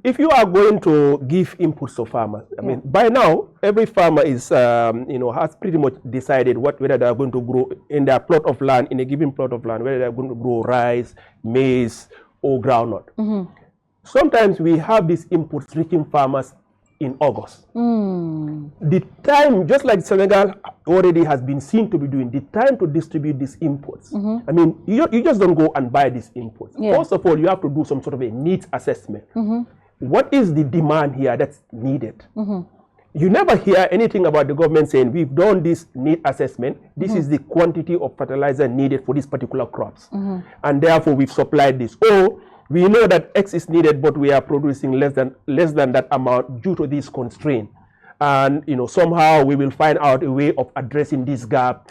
If you are going to give inputs to farmers, I mean, by now every farmer is, has pretty much decided whether they are going to grow in their plot of land, in a given plot of land, whether they are going to grow rice, maize, or groundnut. Sometimes we have these inputs reaching farmers in August. The time, just like Senegal already has been seen to be doing, the time to distribute these inputs. I mean, you just don't go and buy these inputs. First of all, you have to do some sort of a needs assessment. What is the demand here that's needed? You never hear anything about the government saying, we've done this need assessment. This is the quantity of fertilizer needed for these particular crops. And therefore, we've supplied this. Or we know that X is needed, but we are producing less than that amount due to this constraint. And somehow we will find out a way of addressing this gap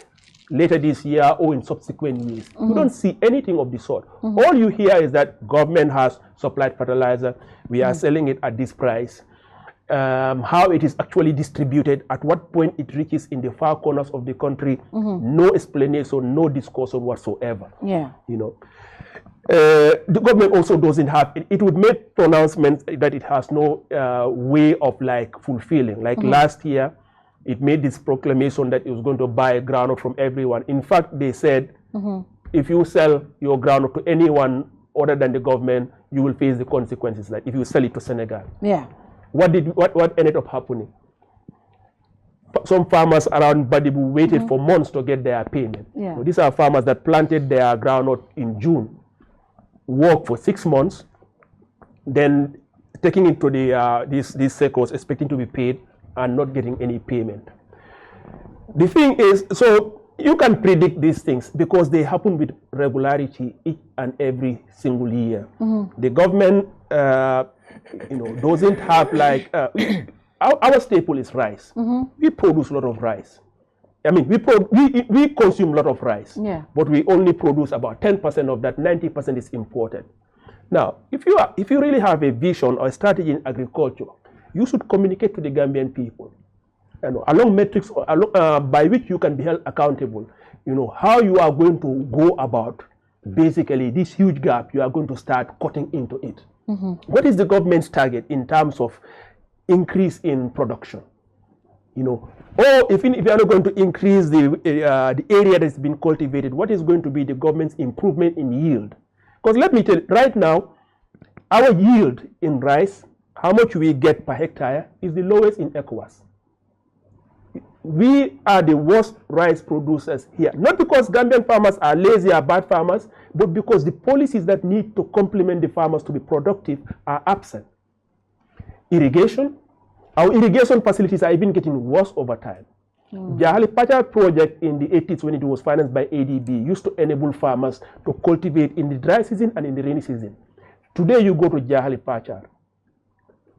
later this year or in subsequent years. You don't see anything of the sort. All you hear is that government has supplied fertilizer. We are selling it at this price. How it is actually distributed, at what point it reaches in the far corners of the country, no explanation, no discussion whatsoever. The government also doesn't have, it would make pronouncements that it has no way of fulfilling. Last year, it made this proclamation that it was going to buy groundnut from everyone. In fact, they said, if you sell your groundnut to anyone other than the government, you will face the consequences. Like if you sell it to Senegal. What ended up happening? Some farmers around Badibu waited for months to get their payment. So these are farmers that planted their groundnut in June, worked for 6 months, then taking it to these circles, expecting to be paid and not getting any payment. The thing is, so you can predict these things because they happen with regularity each and every single year. The government, doesn't have our staple is rice. We produce a lot of rice. I mean, we consume a lot of rice, but we only produce about 10% of that. 90% is imported. Now, if you really have a vision or a strategy in agriculture, you should communicate to the Gambian people, along metrics by which you can be held accountable. How you are going to go about basically this huge gap. You are going to start cutting into it. What is the government's target in terms of increase in production? Or if you are not going to increase the area that's been cultivated, what is going to be the government's improvement in yield? Because let me tell you, right now, our yield in rice, how much we get per hectare, is the lowest in ECOWAS. We are the worst rice producers here. Not because Gambian farmers are lazy or bad farmers, but because the policies that need to complement the farmers to be productive are absent. Irrigation, our irrigation facilities are even getting worse over time. Jahali Pachar project in the 80s, when it was financed by ADB, used to enable farmers to cultivate in the dry season and in the rainy season. Today you go to Jahali Pachar.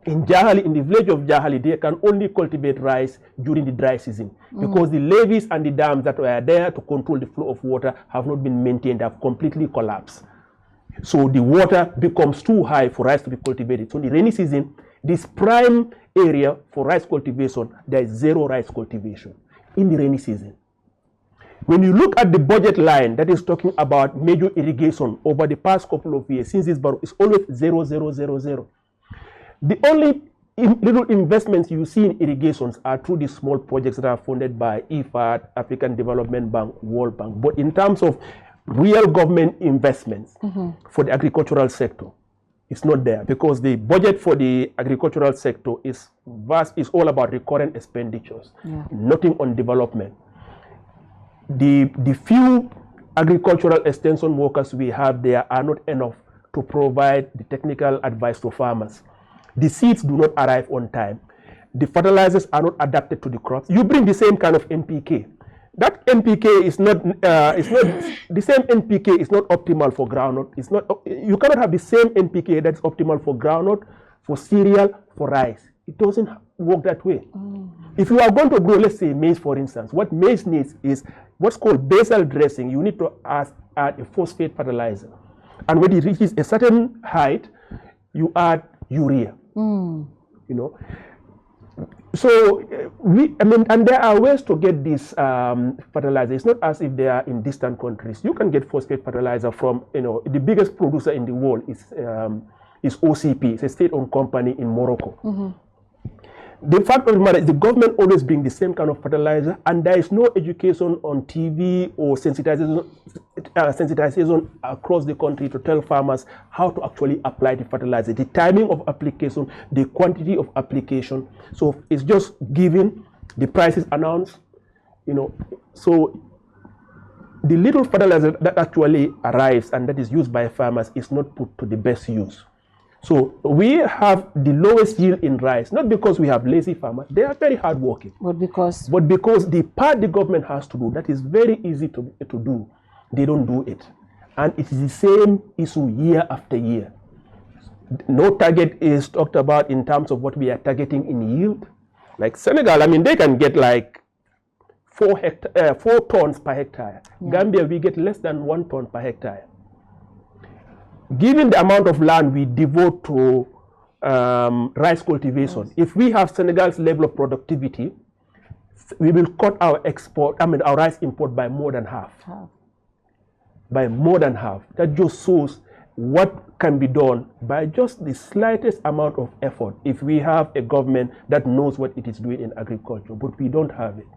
In Jahali, in the village of Jahali, they can only cultivate rice during the dry season because the levees and the dams that were there to control the flow of water have not been maintained, have completely collapsed. So the water becomes too high for rice to be cultivated. So in the rainy season, this prime area for rice cultivation, there is zero rice cultivation in the rainy season. When you look at the budget line that is talking about major irrigation over the past couple of years, since this borrow, it's always 0, 0, 0, 0. The only little investments you see in irrigations are through these small projects that are funded by IFAD, African Development Bank, World Bank. But in terms of real government investments for the agricultural sector, it's not there because the budget for the agricultural sector is vast, is all about recurrent expenditures, nothing on development. The few agricultural extension workers we have there are not enough to provide the technical advice to farmers. The seeds do not arrive on time. The fertilizers are not adapted to the crops. You bring the same kind of NPK. That NPK is not the same NPK is not optimal for groundnut. It's not. You cannot have the same NPK that's optimal for groundnut, for cereal, for rice. It doesn't work that way. If you are going to grow, let's say maize, for instance, what maize needs is what's called basal dressing. You need to add a phosphate fertilizer, and when it reaches a certain height, you add urea. So and there are ways to get this fertilizer. It's not as if they are in distant countries. You can get phosphate fertilizer from, the biggest producer in the world is is OCP. It's a state-owned company in Morocco. The fact of the matter is the government always brings the same kind of fertilizer, and there is no education on TV or sensitization across the country to tell farmers how to actually apply the fertilizer, the timing of application, the quantity of application. So it's just given, the prices announced, so the little fertilizer that actually arrives and that is used by farmers is not put to the best use. So we have the lowest yield in rice, not because we have lazy farmers, they are very hardworking. But because the part the government has to do, that is very easy to do, they don't do it. And it is the same issue year after year. No target is talked about in terms of what we are targeting in yield. Like Senegal, I mean, they can get like 4 tons per hectare. Yeah. Gambia, we get less than 1 ton per hectare. Given the amount of land we devote to rice cultivation, yes, if we have Senegal's level of productivity, we will cut our our rice import by more than half. By more than half. That just shows what can be done by just the slightest amount of effort if we have a government that knows what it is doing in agriculture, but we don't have it.